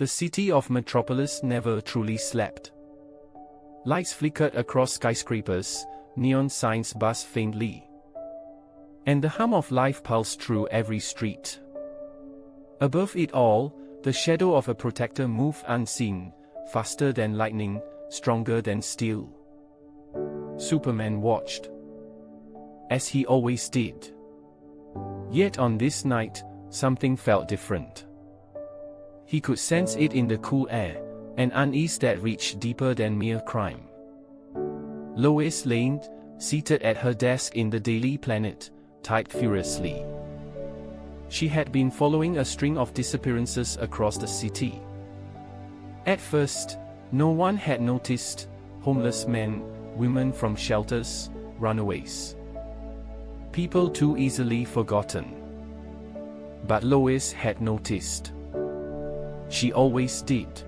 The city of Metropolis never truly slept. Lights flickered across skyscrapers, neon signs buzzed faintly, and the hum of life pulsed through every street. Above it all, the shadow of a protector moved unseen, faster than lightning, stronger than steel. Superman watched, as he always did. Yet on this night, something felt different. He could sense it in the cool air, an unease that reached deeper than mere crime. Lois Lane, seated at her desk in the Daily Planet, typed furiously. She had been following a string of disappearances across the city. At first, no one had noticed: homeless men, women from shelters, runaways. People too easily forgotten. But Lois had noticed. She always did.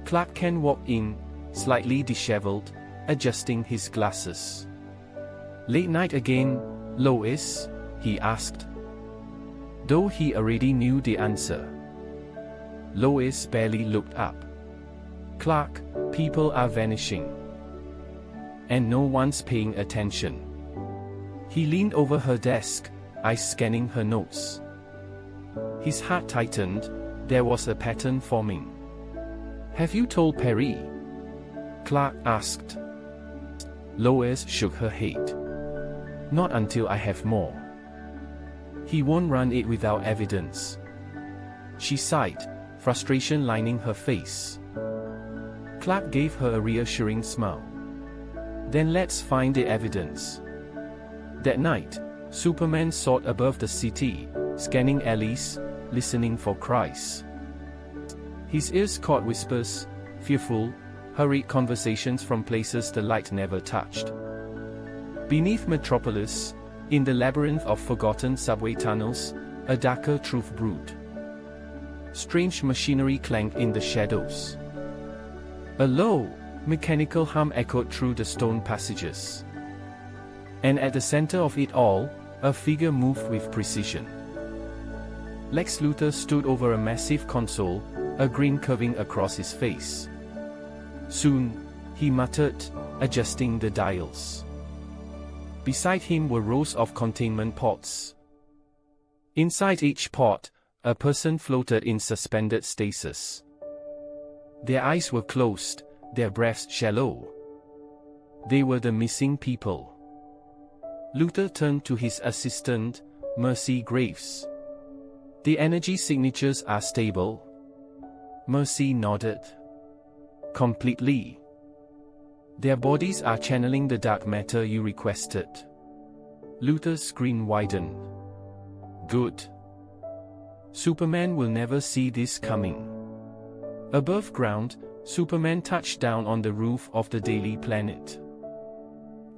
Clark Kent walked in, slightly disheveled, adjusting his glasses. "Late night again, Lois?" he asked, though he already knew the answer. Lois barely looked up. "Clark, people are vanishing. And no one's paying attention." He leaned over her desk, eyes scanning her notes. His heart tightened. There was a pattern forming. "Have you told Perry?" Clark asked. Lois shook her head. "Not until I have more. He won't run it without evidence." She sighed, frustration lining her face. Clark gave her a reassuring smile. "Then let's find the evidence." That night, Superman soared above the city, scanning alleys, listening for cries. His ears caught whispers, fearful, hurried conversations from places the light never touched. Beneath Metropolis, in the labyrinth of forgotten subway tunnels, a darker truth brewed. Strange machinery clanged in the shadows. A low, mechanical hum echoed through the stone passages. And at the center of it all, a figure moved with precision. Lex Luthor stood over a massive console, a grin curving across his face. "Soon," he muttered, adjusting the dials. Beside him were rows of containment pods. Inside each pod, a person floated in suspended stasis. Their eyes were closed, their breaths shallow. They were the missing people. Luthor turned to his assistant, Mercy Graves. "The energy signatures are stable." Mercy nodded. "Completely. Their bodies are channeling the dark matter you requested." Luthor's screen widened. "Good. Superman will never see this coming." Above ground, Superman touched down on the roof of the Daily Planet.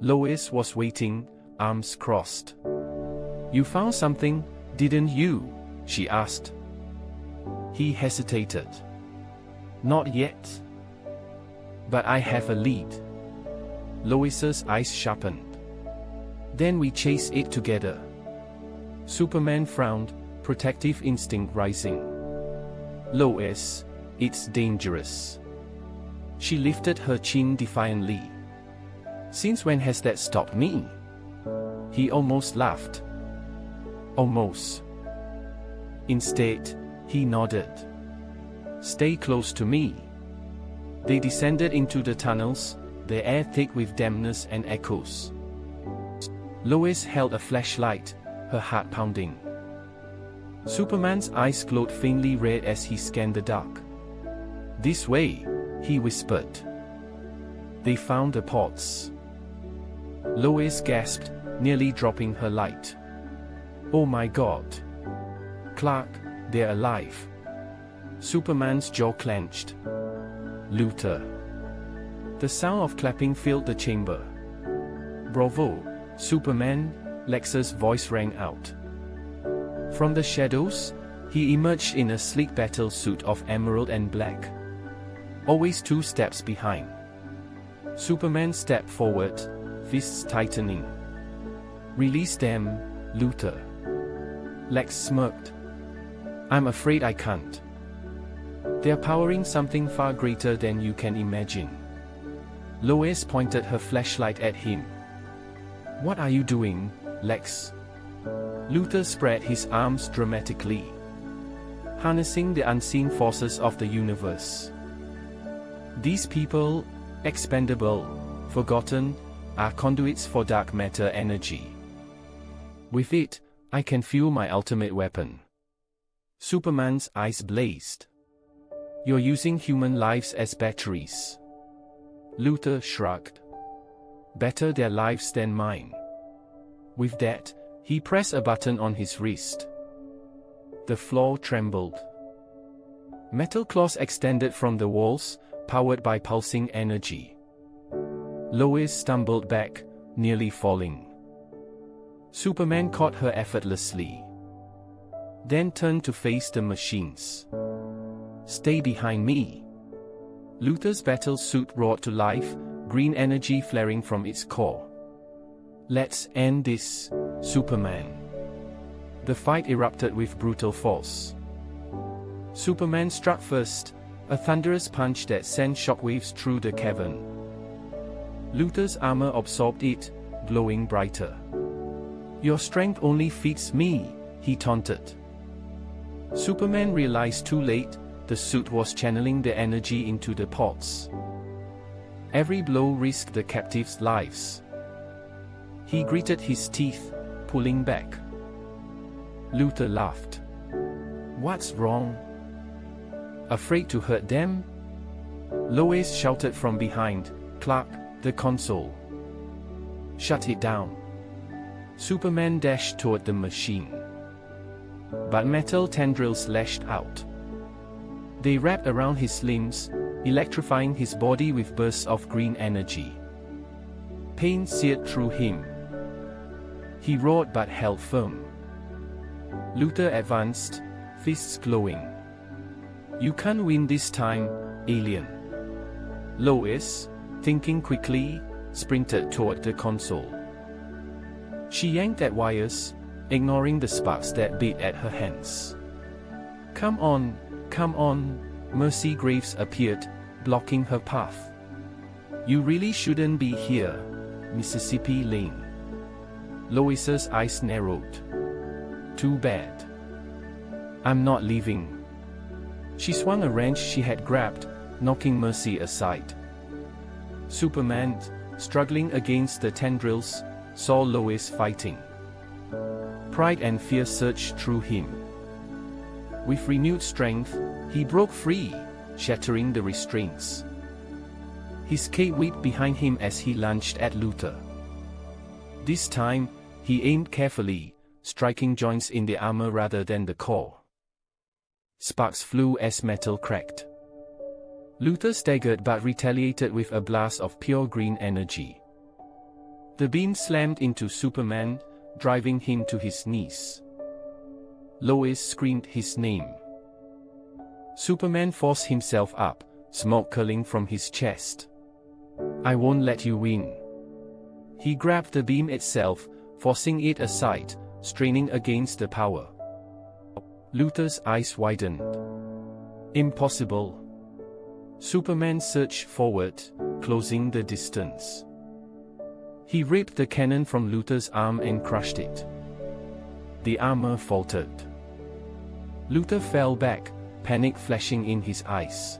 Lois was waiting, arms crossed. "You found something, didn't you?" she asked. He hesitated. "Not yet. But I have a lead." Lois's eyes sharpened. "Then we chase it together." Superman frowned, protective instinct rising. "Lois, it's dangerous." She lifted her chin defiantly. "Since when has that stopped me?" He almost laughed. "Almost." Instead, he nodded. "Stay close to me." They descended into the tunnels, the air thick with dampness and echoes. Lois held a flashlight, her heart pounding. Superman's eyes glowed faintly red as he scanned the dark. "This way," he whispered. They found the pods. Lois gasped, nearly dropping her light. "Oh my God. Clark, they're alive." Superman's jaw clenched. "Luthor." The sound of clapping filled the chamber. "Bravo, Superman," Lex's voice rang out. From the shadows, he emerged in a sleek battle suit of emerald and black. Always 2 steps behind. Superman stepped forward, fists tightening. "Release them, Luthor." Lex smirked. "I'm afraid I can't." They're powering something far greater than you can imagine. Lois pointed her flashlight at him. What are you doing, Lex? Luther spread his arms dramatically. Harnessing the unseen forces of the universe. These people, expendable, forgotten, are conduits for dark matter energy. With it, I can fuel my ultimate weapon. Superman's eyes blazed. You're using human lives as batteries. Luther shrugged. Better their lives than mine. With that, he pressed a button on his wrist. The floor trembled. Metal claws extended from the walls, powered by pulsing energy. Lois stumbled back, nearly falling. Superman caught her effortlessly. Then turned to face the machines. Stay behind me. Luther's battle suit roared to life, green energy flaring from its core. Let's end this, Superman. The fight erupted with brutal force. Superman struck first, a thunderous punch that sent shockwaves through the cavern. Luther's armor absorbed it, glowing brighter. Your strength only fits me, he taunted. Superman realized too late, the suit was channeling the energy into the pods. Every blow risked the captives' lives. He gritted his teeth, pulling back. Luther laughed. What's wrong? Afraid to hurt them? Lois shouted from behind, Clark, the console. Shut it down. Superman dashed toward the machine. But metal tendrils lashed out. They wrapped around his limbs, electrifying his body with bursts of green energy. Pain seared through him. He roared but held firm. Luther advanced, fists glowing. You can't win this time, alien. Lois, thinking quickly, sprinted toward the console. She yanked at wires, ignoring the sparks that beat at her hands. Come on, Mercy Graves appeared, blocking her path. You really shouldn't be here, Mississippi Lane. Lois's eyes narrowed. Too bad. I'm not leaving. She swung a wrench she had grabbed, knocking Mercy aside. Superman, struggling against the tendrils, saw Lois fighting. Pride and fear surged through him. With renewed strength, he broke free, shattering the restraints. His cape whipped behind him as he lunged at Luther. This time, he aimed carefully, striking joints in the armor rather than the core. Sparks flew as metal cracked. Luther staggered but retaliated with a blast of pure green energy. The beam slammed into Superman, driving him to his knees. Lois screamed his name. Superman forced himself up, smoke curling from his chest. I won't let you win. He grabbed the beam itself, forcing it aside, straining against the power. Luther's eyes widened. Impossible. Superman surged forward, closing the distance. He ripped the cannon from Luther's arm and crushed it. The armor faltered. Luther fell back, panic flashing in his eyes.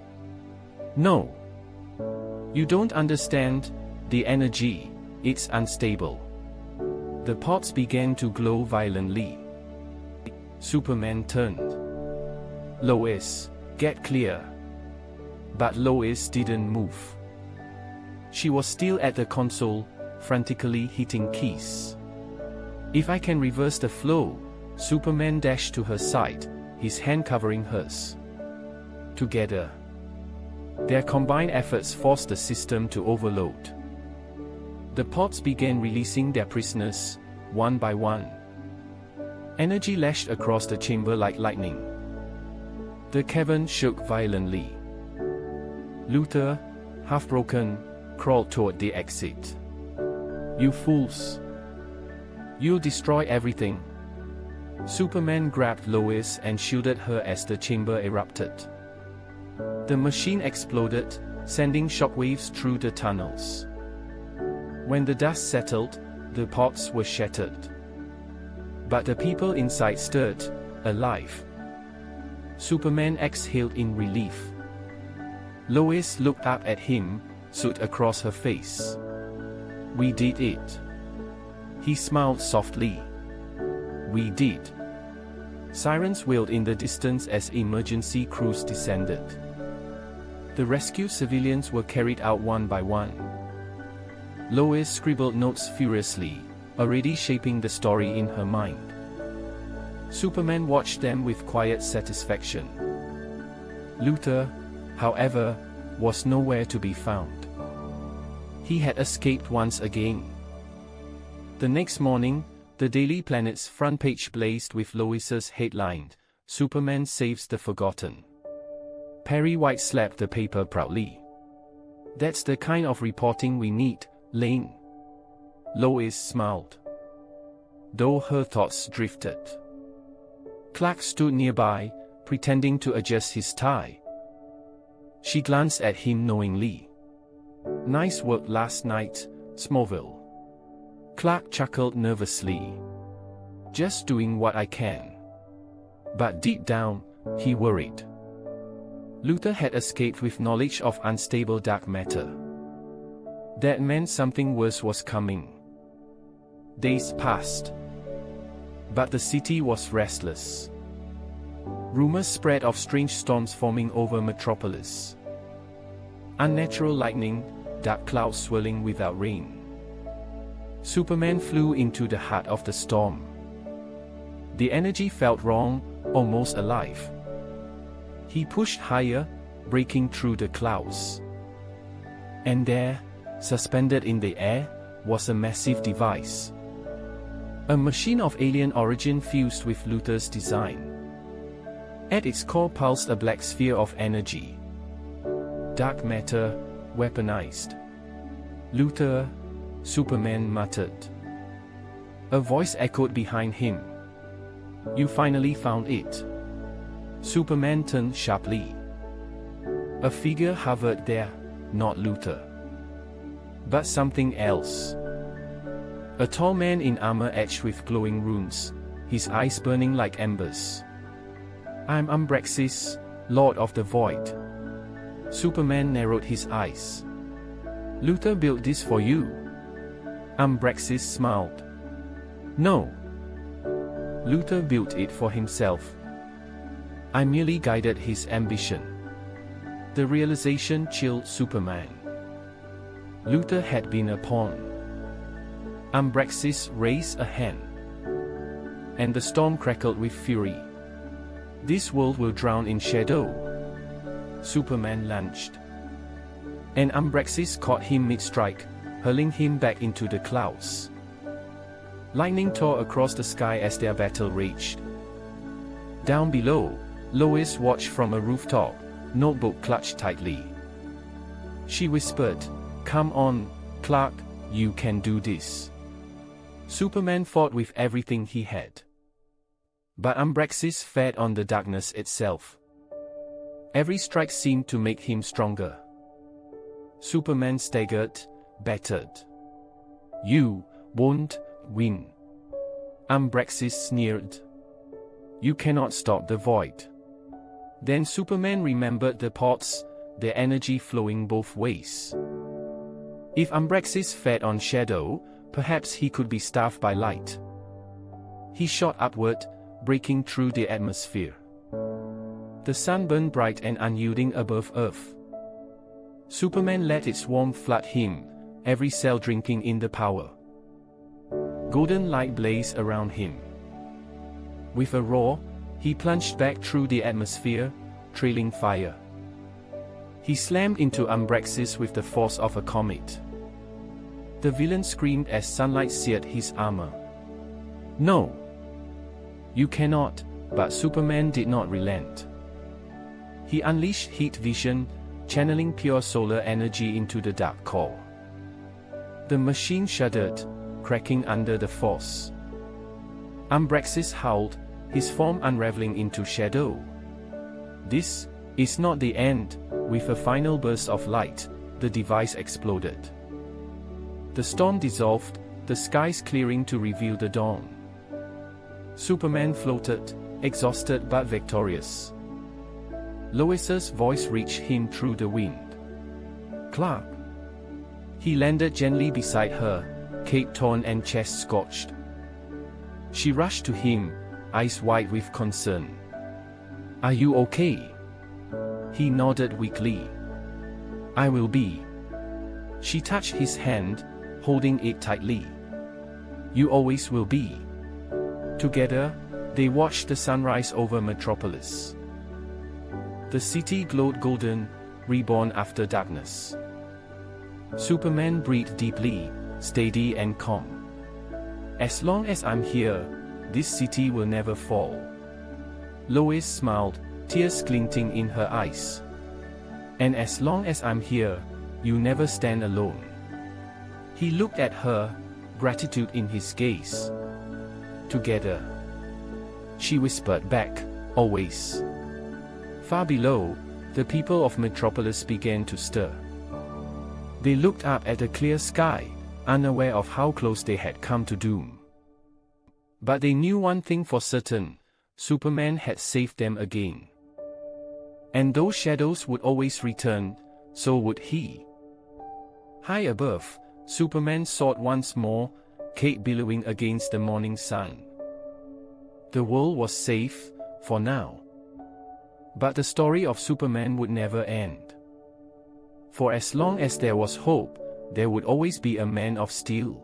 No. You don't understand, the energy, it's unstable. The pods began to glow violently. Superman turned. Lois, get clear. But Lois didn't move. She was still at the console, frantically hitting keys. If I can reverse the flow, Superman dashed to her side, his hand covering hers. Together, their combined efforts forced the system to overload. The pods began releasing their prisoners, one by one. Energy lashed across the chamber like lightning. The cavern shook violently. Luther, half broken, crawled toward the exit. You fools! You'll destroy everything. Superman grabbed Lois and shielded her as the chamber erupted. The machine exploded, sending shockwaves through the tunnels. When the dust settled, the pods were shattered. But the people inside stirred, alive. Superman exhaled in relief. Lois looked up at him, soot across her face. "We did it." He smiled softly. "We did." Sirens wailed in the distance as emergency crews descended. The rescued civilians were carried out one by one. Lois scribbled notes furiously, already shaping the story in her mind. Superman watched them with quiet satisfaction. Luthor, however, was nowhere to be found. He had escaped once again. The next morning, the Daily Planet's front page blazed with Lois's headline, "Superman Saves the Forgotten." Perry White slapped the paper proudly. "That's the kind of reporting we need, Lane." Lois smiled, though her thoughts drifted. Clark stood nearby, pretending to adjust his tie. She glanced at him knowingly. "Nice work last night, Smallville." Clark chuckled nervously. "Just doing what I can." But deep down, he worried. Luthor had escaped with knowledge of unstable dark matter. That meant something worse was coming. Days passed. But the city was restless. Rumors spread of strange storms forming over Metropolis. Unnatural lightning, dark clouds swirling without rain. Superman flew into the heart of the storm. The energy felt wrong, almost alive. He pushed higher, breaking through the clouds. And there, suspended in the air, was a massive device. A machine of alien origin fused with Luthor's design. At its core pulsed a black sphere of energy. Dark matter, weaponized. "Luthor," Superman muttered. A voice echoed behind him. "You finally found it." Superman turned sharply. A figure hovered there, not Luthor, but something else. A tall man in armor etched with glowing runes, his eyes burning like embers. "I'm Umbraxis, Lord of the Void." Superman narrowed his eyes. "Luthor built this for you." Umbraxis smiled. "No. Luthor built it for himself. I merely guided his ambition." The realization chilled Superman. Luthor had been a pawn. Umbraxis raised a hand. And the storm crackled with fury. "This world will drown in shadow." Superman lunged. And Umbraxis caught him mid-strike, hurling him back into the clouds. Lightning tore across the sky as their battle raged. Down below, Lois watched from a rooftop, notebook clutched tightly. She whispered, "Come on, Clark, you can do this." Superman fought with everything he had. But Umbraxis fed on the darkness itself. Every strike seemed to make him stronger. Superman staggered, battered. "You won't win." Umbraxis sneered. "You cannot stop the void." Then Superman remembered the pods, their energy flowing both ways. If Umbraxis fed on shadow, perhaps he could be starved by light. He shot upward, breaking through the atmosphere. The sun burned bright and unyielding above Earth. Superman let its warmth flood him, every cell drinking in the power. Golden light blazed around him. With a roar, he plunged back through the atmosphere, trailing fire. He slammed into Umbraxis with the force of a comet. The villain screamed as sunlight seared his armor. "No! You cannot," but Superman did not relent. He unleashed heat vision, channeling pure solar energy into the dark core. The machine shuddered, cracking under the force. Umbraxis howled, his form unraveling into shadow. "This It's not the end. With a final burst of light, the device exploded. The storm dissolved, the skies clearing to reveal the dawn. Superman floated, exhausted but victorious. Lois's voice reached him through the wind. "Clark." He landed gently beside her, cape torn and chest scorched. She rushed to him, eyes wide with concern. "Are you okay?" He nodded weakly. "I will be." She touched his hand, holding it tightly. "You always will be." Together, they watched the sunrise over Metropolis. The city glowed golden, reborn after darkness. Superman breathed deeply, steady and calm. "As long as I'm here, this city will never fall." Lois smiled, tears glinting in her eyes. "And as long as I'm here, you never stand alone." He looked at her, gratitude in his gaze. "Together," she whispered back, "always." Far below, the people of Metropolis began to stir. They looked up at the clear sky, unaware of how close they had come to doom. But they knew one thing for certain: Superman had saved them again. And though shadows would always return, so would he. High above, Superman soared once more, cape billowing against the morning sun. The world was safe, for now. But the story of Superman would never end. For as long as there was hope, there would always be a Man of Steel.